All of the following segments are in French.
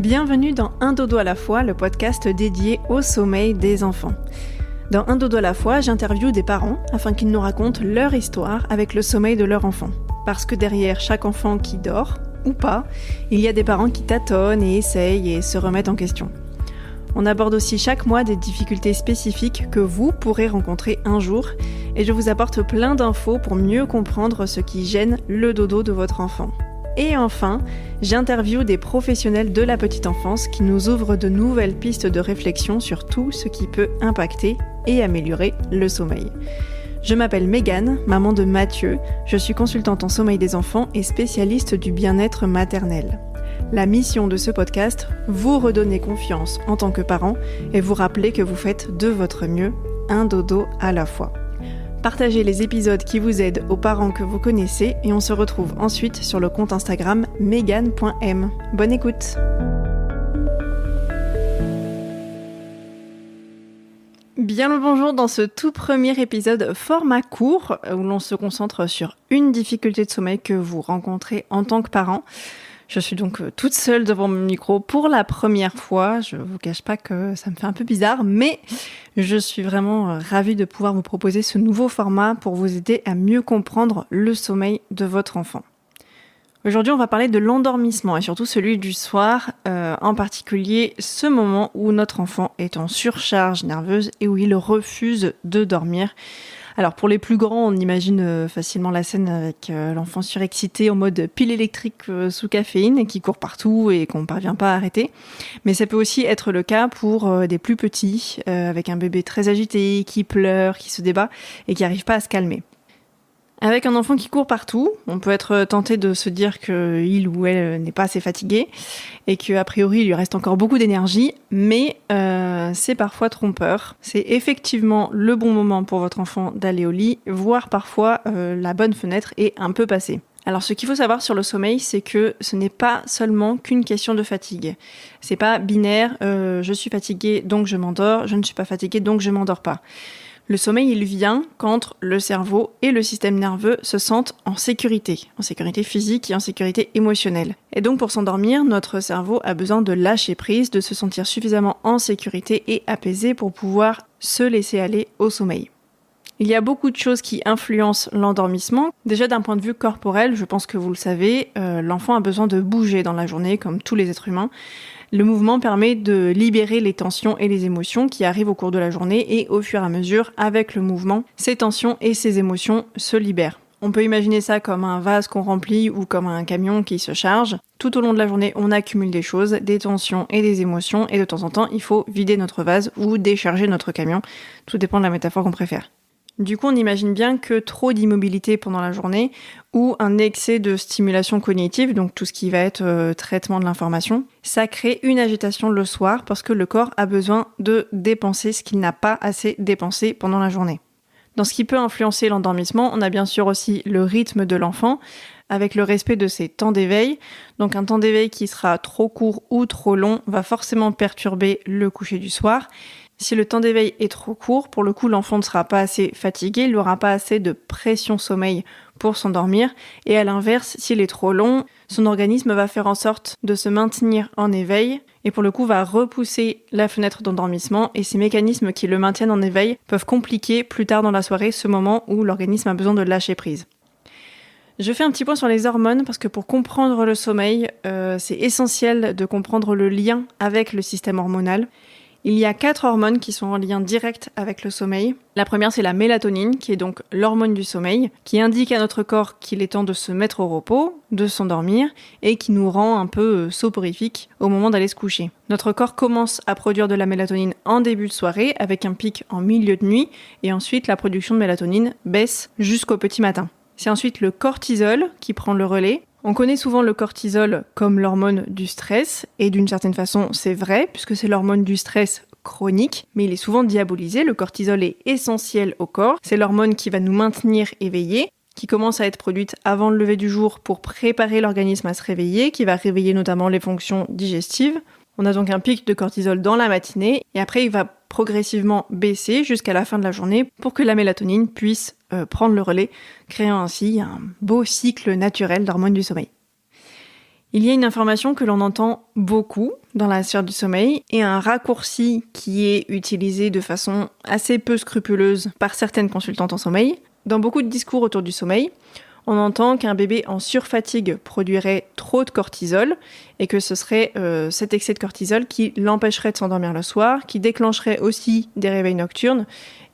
Bienvenue dans Un dodo à la fois, le podcast dédié au sommeil des enfants. Dans Un dodo à la fois, j'interviewe des parents afin qu'ils nous racontent leur histoire avec le sommeil de leur enfant. Parce que derrière chaque enfant qui dort, ou pas, il y a des parents qui tâtonnent et essayent et se remettent en question. On aborde aussi chaque mois des difficultés spécifiques que vous pourrez rencontrer un jour et je vous apporte plein d'infos pour mieux comprendre ce qui gêne le dodo de votre enfant. Et enfin, j'interviewe des professionnels de la petite enfance qui nous ouvrent de nouvelles pistes de réflexion sur tout ce qui peut impacter et améliorer le sommeil. Je m'appelle Mégane, maman de Mathieu, je suis consultante en sommeil des enfants et spécialiste du bien-être maternel. La mission de ce podcast, vous redonner confiance en tant que parent et vous rappeler que vous faites de votre mieux un dodo à la fois. Partagez les épisodes qui vous aident aux parents que vous connaissez et on se retrouve ensuite sur le compte Instagram megane.m. Bonne écoute! Bien le bonjour dans ce tout premier épisode format court où l'on se concentre sur une difficulté de sommeil que vous rencontrez en tant que parent. Je suis donc toute seule devant mon micro pour la première fois. Je vous cache pas que ça me fait un peu bizarre, mais je suis vraiment ravie de pouvoir vous proposer ce nouveau format pour vous aider à mieux comprendre le sommeil de votre enfant. Aujourd'hui, on va parler de l'endormissement et surtout celui du soir, en particulier ce moment où notre enfant est en surcharge nerveuse et où il refuse de dormir. Alors pour les plus grands, on imagine facilement la scène avec l'enfant surexcité en mode pile électrique sous caféine et qui court partout et qu'on ne parvient pas à arrêter. Mais ça peut aussi être le cas pour des plus petits, avec un bébé très agité, qui pleure, qui se débat et qui n'arrive pas à se calmer. Avec un enfant qui court partout, on peut être tenté de se dire qu'il ou elle n'est pas assez fatigué et qu'a priori il lui reste encore beaucoup d'énergie, mais c'est parfois trompeur. C'est effectivement le bon moment pour votre enfant d'aller au lit, voire parfois la bonne fenêtre est un peu passée. Alors ce qu'il faut savoir sur le sommeil, c'est que ce n'est pas seulement qu'une question de fatigue. C'est pas binaire, je suis fatiguée donc je m'endors, je ne suis pas fatiguée donc je m'endors pas. Le sommeil, il vient quand le cerveau et le système nerveux se sentent en sécurité physique et en sécurité émotionnelle. Et donc pour s'endormir, notre cerveau a besoin de lâcher prise, de se sentir suffisamment en sécurité et apaisé pour pouvoir se laisser aller au sommeil. Il y a beaucoup de choses qui influencent l'endormissement. Déjà d'un point de vue corporel, je pense que vous le savez, l'enfant a besoin de bouger dans la journée comme tous les êtres humains. Le mouvement permet de libérer les tensions et les émotions qui arrivent au cours de la journée et au fur et à mesure, avec le mouvement, ces tensions et ces émotions se libèrent. On peut imaginer ça comme un vase qu'on remplit ou comme un camion qui se charge. Tout au long de la journée, on accumule des choses, des tensions et des émotions et de temps en temps, il faut vider notre vase ou décharger notre camion. Tout dépend de la métaphore qu'on préfère. Du coup, on imagine bien que trop d'immobilité pendant la journée ou un excès de stimulation cognitive, donc tout ce qui va être traitement de l'information, ça crée une agitation le soir parce que le corps a besoin de dépenser ce qu'il n'a pas assez dépensé pendant la journée. Dans ce qui peut influencer l'endormissement, on a bien sûr aussi le rythme de l'enfant avec le respect de ses temps d'éveil. Donc un temps d'éveil qui sera trop court ou trop long va forcément perturber le coucher du soir. Si le temps d'éveil est trop court, pour le coup, l'enfant ne sera pas assez fatigué, il n'aura pas assez de pression sommeil pour s'endormir. Et à l'inverse, s'il est trop long, son organisme va faire en sorte de se maintenir en éveil et pour le coup va repousser la fenêtre d'endormissement et ces mécanismes qui le maintiennent en éveil peuvent compliquer plus tard dans la soirée ce moment où l'organisme a besoin de lâcher prise. Je fais un petit point sur les hormones parce que pour comprendre le sommeil, c'est essentiel de comprendre le lien avec le système hormonal. Il y a 4 hormones qui sont en lien direct avec le sommeil. La première, c'est la mélatonine, qui est donc l'hormone du sommeil, qui indique à notre corps qu'il est temps de se mettre au repos, de s'endormir, et qui nous rend un peu soporifiques au moment d'aller se coucher. Notre corps commence à produire de la mélatonine en début de soirée, avec un pic en milieu de nuit, et ensuite la production de mélatonine baisse jusqu'au petit matin. C'est ensuite le cortisol qui prend le relais. On connaît souvent le cortisol comme l'hormone du stress, et d'une certaine façon c'est vrai, puisque c'est l'hormone du stress chronique, mais il est souvent diabolisé. Le cortisol est essentiel au corps, c'est l'hormone qui va nous maintenir éveillés, qui commence à être produite avant le lever du jour pour préparer l'organisme à se réveiller, qui va réveiller notamment les fonctions digestives. On a donc un pic de cortisol dans la matinée, et après il va progressivement baisser jusqu'à la fin de la journée pour que la mélatonine puisse prendre le relais, créant ainsi un beau cycle naturel d'hormones du sommeil. Il y a une information que l'on entend beaucoup dans la sphère du sommeil et un raccourci qui est utilisé de façon assez peu scrupuleuse par certaines consultantes en sommeil. Dans beaucoup de discours autour du sommeil, on entend qu'un bébé en surfatigue produirait trop de cortisol et que ce serait cet excès de cortisol qui l'empêcherait de s'endormir le soir, qui déclencherait aussi des réveils nocturnes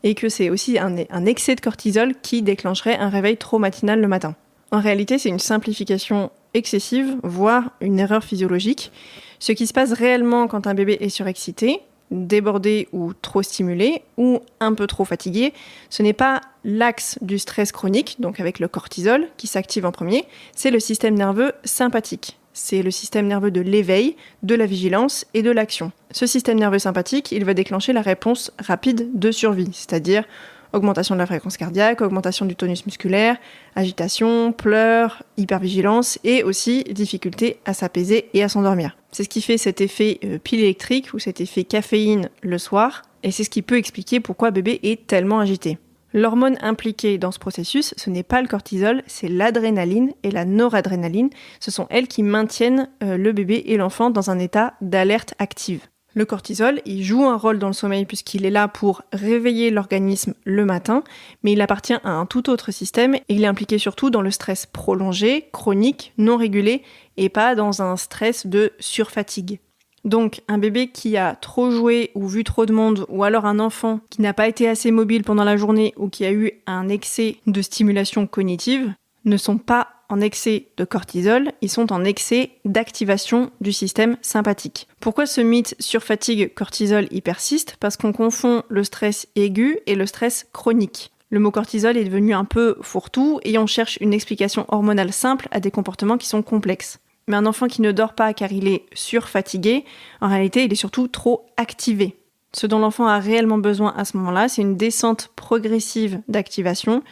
et que c'est aussi un excès de cortisol qui déclencherait un réveil trop matinal le matin. En réalité, c'est une simplification excessive, voire une erreur physiologique. Ce qui se passe réellement quand un bébé est surexcité, débordé ou trop stimulé, ou un peu trop fatigué, ce n'est pas l'axe du stress chronique, donc avec le cortisol qui s'active en premier, c'est le système nerveux sympathique. C'est le système nerveux de l'éveil, de la vigilance et de l'action. Ce système nerveux sympathique, il va déclencher la réponse rapide de survie, c'est-à-dire augmentation de la fréquence cardiaque, augmentation du tonus musculaire, agitation, pleurs, hypervigilance et aussi difficulté à s'apaiser et à s'endormir. C'est ce qui fait cet effet pile électrique ou cet effet caféine le soir et c'est ce qui peut expliquer pourquoi bébé est tellement agité. L'hormone impliquée dans ce processus, ce n'est pas le cortisol, c'est l'adrénaline et la noradrénaline. Ce sont elles qui maintiennent le bébé et l'enfant dans un état d'alerte active. Le cortisol, il joue un rôle dans le sommeil puisqu'il est là pour réveiller l'organisme le matin, mais il appartient à un tout autre système et il est impliqué surtout dans le stress prolongé, chronique, non régulé et pas dans un stress de surfatigue. Donc un bébé qui a trop joué ou vu trop de monde ou alors un enfant qui n'a pas été assez mobile pendant la journée ou qui a eu un excès de stimulation cognitive ne sont pas en excès de cortisol, ils sont en excès d'activation du système sympathique. Pourquoi ce mythe surfatigue-cortisol y persiste ? Parce qu'on confond le stress aigu et le stress chronique. Le mot cortisol est devenu un peu fourre-tout et on cherche une explication hormonale simple à des comportements qui sont complexes. Mais un enfant qui ne dort pas car il est surfatigué, en réalité il est surtout trop activé. Ce dont l'enfant a réellement besoin à ce moment-là, c'est une descente progressive d'activation,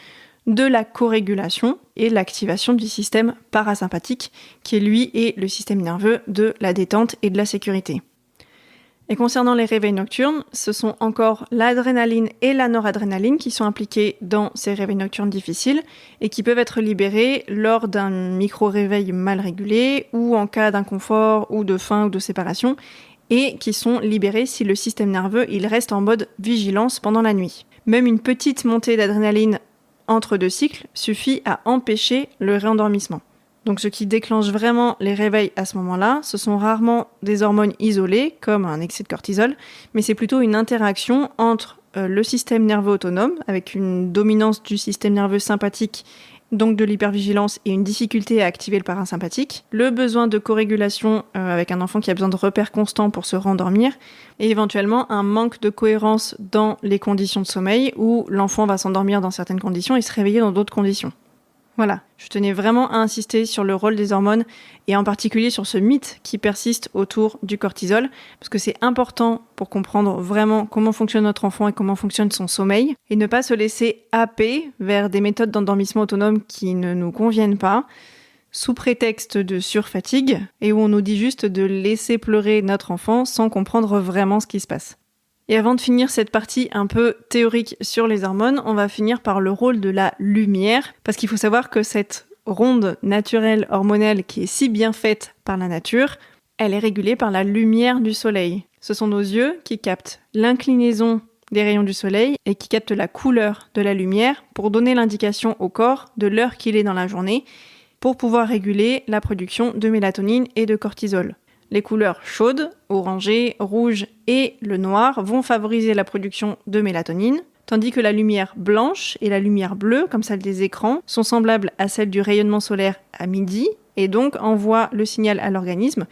de la corégulation et l'activation du système parasympathique qui lui est le système nerveux de la détente et de la sécurité. Et concernant les réveils nocturnes, ce sont encore l'adrénaline et la noradrénaline qui sont impliqués dans ces réveils nocturnes difficiles et qui peuvent être libérés lors d'un micro-réveil mal régulé ou en cas d'inconfort ou de faim ou de séparation et qui sont libérés si le système nerveux il reste en mode vigilance pendant la nuit. Même une petite montée d'adrénaline entre deux cycles suffit à empêcher le réendormissement. Donc ce qui déclenche vraiment les réveils à ce moment-là, ce sont rarement des hormones isolées, comme un excès de cortisol, mais c'est plutôt une interaction entre le système nerveux autonome, avec une dominance du système nerveux sympathique, donc de l'hypervigilance et une difficulté à activer le parasympathique, le besoin de corégulation avec un enfant qui a besoin de repères constants pour se rendormir, et éventuellement un manque de cohérence dans les conditions de sommeil, où l'enfant va s'endormir dans certaines conditions et se réveiller dans d'autres conditions. Voilà, je tenais vraiment à insister sur le rôle des hormones et en particulier sur ce mythe qui persiste autour du cortisol parce que c'est important pour comprendre vraiment comment fonctionne notre enfant et comment fonctionne son sommeil et ne pas se laisser happer vers des méthodes d'endormissement autonome qui ne nous conviennent pas sous prétexte de surfatigue et où on nous dit juste de laisser pleurer notre enfant sans comprendre vraiment ce qui se passe. Et avant de finir cette partie un peu théorique sur les hormones, on va finir par le rôle de la lumière, parce qu'il faut savoir que cette ronde naturelle hormonale qui est si bien faite par la nature, elle est régulée par la lumière du soleil. Ce sont nos yeux qui captent l'inclinaison des rayons du soleil et qui captent la couleur de la lumière pour donner l'indication au corps de l'heure qu'il est dans la journée, pour pouvoir réguler la production de mélatonine et de cortisol. Les couleurs chaudes, orangées, rouges et le noir vont favoriser la production de mélatonine, tandis que la lumière blanche et la lumière bleue, comme celle des écrans, sont semblables à celle du rayonnement solaire à midi et donc envoient le signal à l'organisme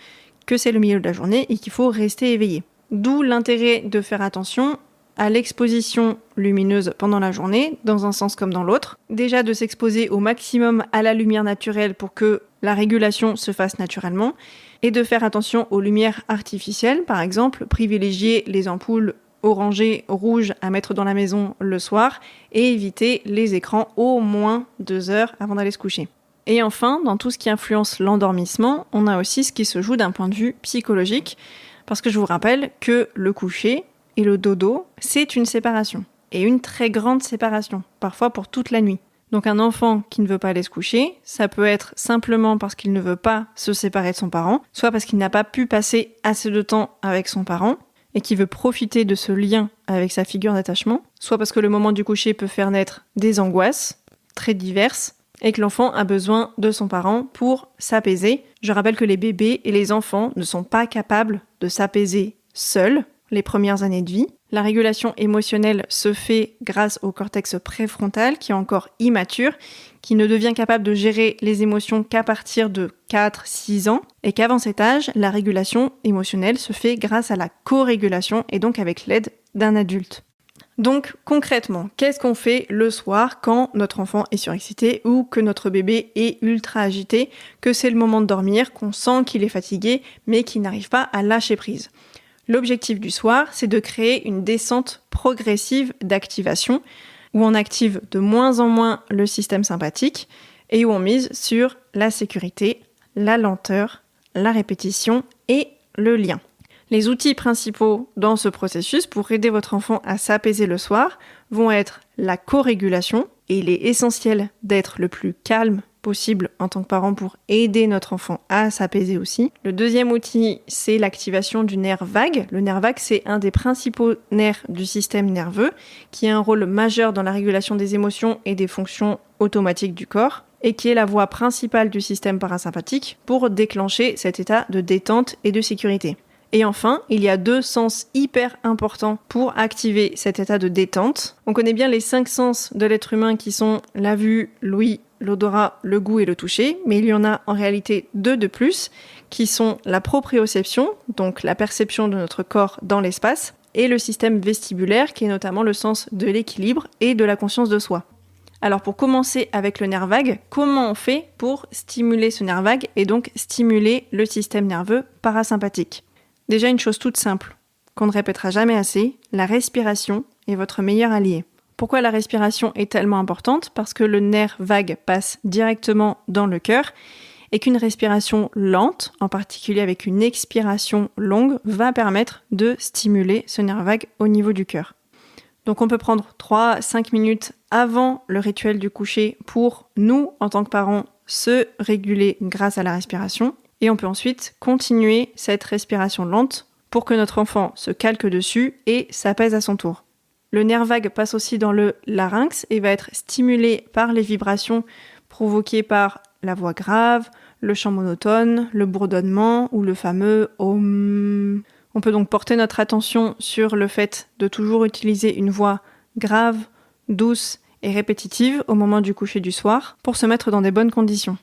que c'est le milieu de la journée et qu'il faut rester éveillé. D'où l'intérêt de faire attention à l'exposition lumineuse pendant la journée, dans un sens comme dans l'autre. Déjà de s'exposer au maximum à la lumière naturelle pour que la régulation se fasse naturellement, et de faire attention aux lumières artificielles, par exemple, privilégier les ampoules orangées, rouges à mettre dans la maison le soir, et éviter les écrans au moins 2 heures avant d'aller se coucher. Et enfin, dans tout ce qui influence l'endormissement, on a aussi ce qui se joue d'un point de vue psychologique, parce que je vous rappelle que le coucher et le dodo, c'est une séparation, et une très grande séparation, parfois pour toute la nuit. Donc un enfant qui ne veut pas aller se coucher, ça peut être simplement parce qu'il ne veut pas se séparer de son parent, soit parce qu'il n'a pas pu passer assez de temps avec son parent et qui veut profiter de ce lien avec sa figure d'attachement, soit parce que le moment du coucher peut faire naître des angoisses très diverses et que l'enfant a besoin de son parent pour s'apaiser. Je rappelle que les bébés et les enfants ne sont pas capables de s'apaiser seuls les premières années de vie. La régulation émotionnelle se fait grâce au cortex préfrontal qui est encore immature, qui ne devient capable de gérer les émotions qu'à partir de 4-6 ans, et qu'avant cet âge, la régulation émotionnelle se fait grâce à la co-régulation et donc avec l'aide d'un adulte. Donc concrètement, qu'est-ce qu'on fait le soir quand notre enfant est surexcité ou que notre bébé est ultra agité, que c'est le moment de dormir, qu'on sent qu'il est fatigué mais qu'il n'arrive pas à lâcher prise ? L'objectif du soir, c'est de créer une descente progressive d'activation où on active de moins en moins le système sympathique et où on mise sur la sécurité, la lenteur, la répétition et le lien. Les outils principaux dans ce processus pour aider votre enfant à s'apaiser le soir vont être la co-régulation, et il est essentiel d'être le plus calme possible en tant que parent pour aider notre enfant à s'apaiser aussi. Le deuxième outil, c'est l'activation du nerf vague. Le nerf vague, c'est un des principaux nerfs du système nerveux qui a un rôle majeur dans la régulation des émotions et des fonctions automatiques du corps et qui est la voie principale du système parasympathique pour déclencher cet état de détente et de sécurité. Et enfin, il y a 2 sens hyper importants pour activer cet état de détente. On connaît bien les 5 sens de l'être humain qui sont la vue, l'ouïe, l'odorat, le goût et le toucher, mais il y en a en réalité 2 de plus, qui sont la proprioception, donc la perception de notre corps dans l'espace, et le système vestibulaire, qui est notamment le sens de l'équilibre et de la conscience de soi. Alors pour commencer avec le nerf vague, comment on fait pour stimuler ce nerf vague et donc stimuler le système nerveux parasympathique ? Déjà une chose toute simple, qu'on ne répétera jamais assez, la respiration est votre meilleur allié. Pourquoi la respiration est tellement importante ? Parce que le nerf vague passe directement dans le cœur et qu'une respiration lente, en particulier avec une expiration longue, va permettre de stimuler ce nerf vague au niveau du cœur. Donc on peut prendre 3-5 minutes avant le rituel du coucher pour nous, en tant que parents, se réguler grâce à la respiration. Et on peut ensuite continuer cette respiration lente pour que notre enfant se calque dessus et s'apaise à son tour. Le nerf vague passe aussi dans le larynx et va être stimulé par les vibrations provoquées par la voix grave, le chant monotone, le bourdonnement ou le fameux « Om ». On peut donc porter notre attention sur le fait de toujours utiliser une voix grave, douce et répétitive au moment du coucher du soir pour se mettre dans des bonnes conditions.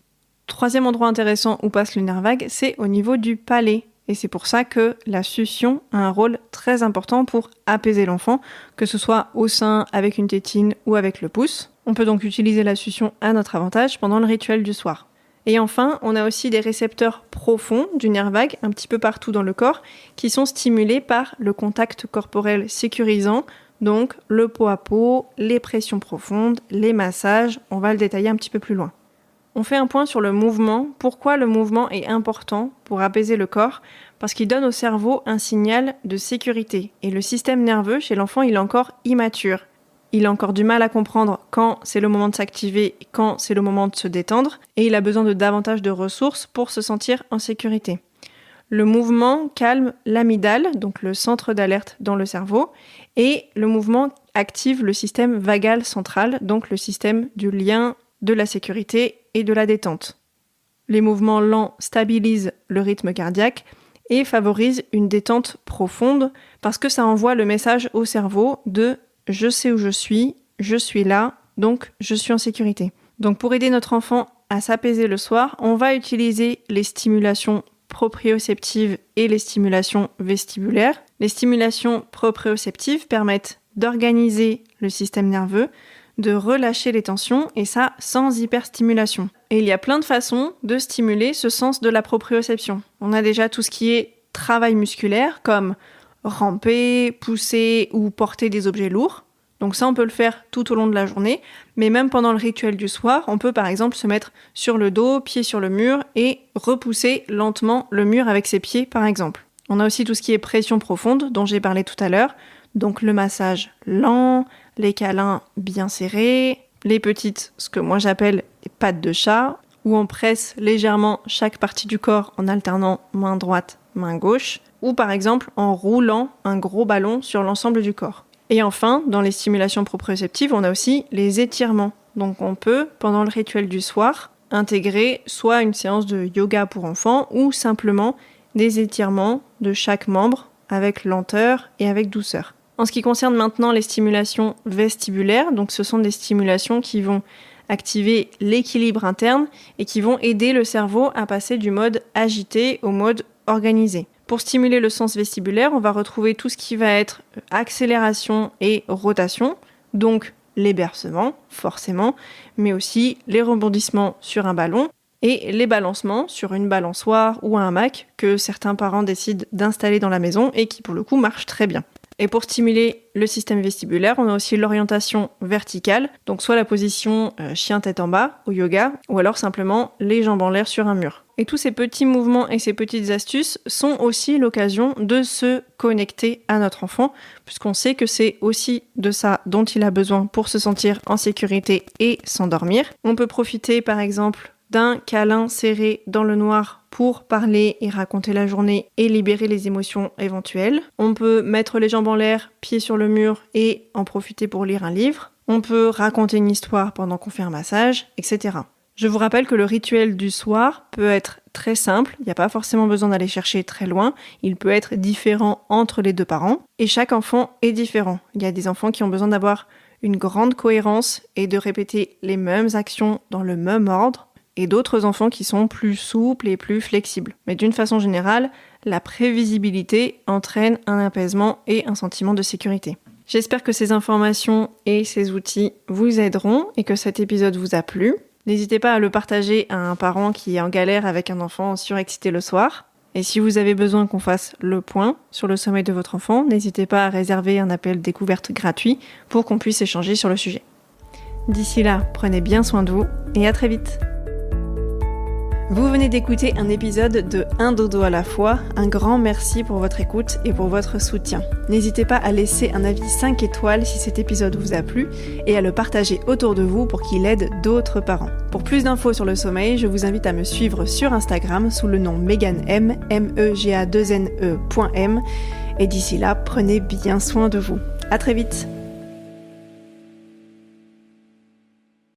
Troisième endroit intéressant où passe le nerf vague, c'est au niveau du palais. Et c'est pour ça que la succion a un rôle très important pour apaiser l'enfant, que ce soit au sein, avec une tétine ou avec le pouce. On peut donc utiliser la succion à notre avantage pendant le rituel du soir. Et enfin, on a aussi des récepteurs profonds du nerf vague, un petit peu partout dans le corps, qui sont stimulés par le contact corporel sécurisant, donc le pot à pot, les pressions profondes, les massages, on va le détailler un petit peu plus loin. On fait un point sur le mouvement. Pourquoi le mouvement est important pour apaiser le corps ? Parce qu'il donne au cerveau un signal de sécurité. Et le système nerveux, chez l'enfant, il est encore immature. Il a encore du mal à comprendre quand c'est le moment de s'activer et quand c'est le moment de se détendre. Et il a besoin de davantage de ressources pour se sentir en sécurité. Le mouvement calme l'amygdale, donc le centre d'alerte dans le cerveau. Et le mouvement active le système vagal central, donc le système du lien, de la sécurité et de la détente. Les mouvements lents stabilisent le rythme cardiaque et favorisent une détente profonde parce que ça envoie le message au cerveau de « je sais où je suis là, donc je suis en sécurité ». Donc pour aider notre enfant à s'apaiser le soir, on va utiliser les stimulations proprioceptives et les stimulations vestibulaires. Les stimulations proprioceptives permettent d'organiser le système nerveux, de relâcher les tensions, et ça sans hyperstimulation. Et il y a plein de façons de stimuler ce sens de la proprioception. On a déjà tout ce qui est travail musculaire, comme ramper, pousser ou porter des objets lourds. Donc ça, on peut le faire tout au long de la journée, mais même pendant le rituel du soir, on peut par exemple se mettre sur le dos, pied sur le mur, et repousser lentement le mur avec ses pieds, par exemple. On a aussi tout ce qui est pression profonde, dont j'ai parlé tout à l'heure, donc le massage lent, les câlins bien serrés, les petites, ce que moi j'appelle les pattes de chat, où on presse légèrement chaque partie du corps en alternant main droite, main gauche, ou par exemple en roulant un gros ballon sur l'ensemble du corps. Et enfin, dans les stimulations proprioceptives, on a aussi les étirements. Donc on peut, pendant le rituel du soir, intégrer soit une séance de yoga pour enfants ou simplement des étirements de chaque membre avec lenteur et avec douceur. En ce qui concerne maintenant les stimulations vestibulaires, donc ce sont des stimulations qui vont activer l'équilibre interne et qui vont aider le cerveau à passer du mode agité au mode organisé. Pour stimuler le sens vestibulaire, on va retrouver tout ce qui va être accélération et rotation, donc les bercements, forcément, mais aussi les rebondissements sur un ballon et les balancements sur une balançoire ou un hamac que certains parents décident d'installer dans la maison et qui pour le coup marchent très bien. Et pour stimuler le système vestibulaire, on a aussi l'orientation verticale, donc soit la position chien tête en bas au yoga, ou alors simplement les jambes en l'air sur un mur. Et tous ces petits mouvements et ces petites astuces sont aussi l'occasion de se connecter à notre enfant, puisqu'on sait que c'est aussi de ça dont il a besoin pour se sentir en sécurité et s'endormir. On peut profiter par exemple d'un câlin serré dans le noir pour parler et raconter la journée et libérer les émotions éventuelles. On peut mettre les jambes en l'air, pieds sur le mur et en profiter pour lire un livre. On peut raconter une histoire pendant qu'on fait un massage, etc. Je vous rappelle que le rituel du soir peut être très simple, il n'y a pas forcément besoin d'aller chercher très loin, il peut être différent entre les deux parents et chaque enfant est différent. Il y a des enfants qui ont besoin d'avoir une grande cohérence et de répéter les mêmes actions dans le même ordre, et d'autres enfants qui sont plus souples et plus flexibles. Mais d'une façon générale, la prévisibilité entraîne un apaisement et un sentiment de sécurité. J'espère que ces informations et ces outils vous aideront et que cet épisode vous a plu. N'hésitez pas à le partager à un parent qui est en galère avec un enfant surexcité le soir. Et si vous avez besoin qu'on fasse le point sur le sommeil de votre enfant, n'hésitez pas à réserver un appel découverte gratuit pour qu'on puisse échanger sur le sujet. D'ici là, prenez bien soin de vous et à très vite. Vous venez d'écouter un épisode de Un dodo à la fois. Un grand merci pour votre écoute et pour votre soutien. N'hésitez pas à laisser un avis 5 étoiles si cet épisode vous a plu et à le partager autour de vous pour qu'il aide d'autres parents. Pour plus d'infos sur le sommeil, je vous invite à me suivre sur Instagram sous le nom Megan M, MEGA2NE.M. Et d'ici là, prenez bien soin de vous. À très vite.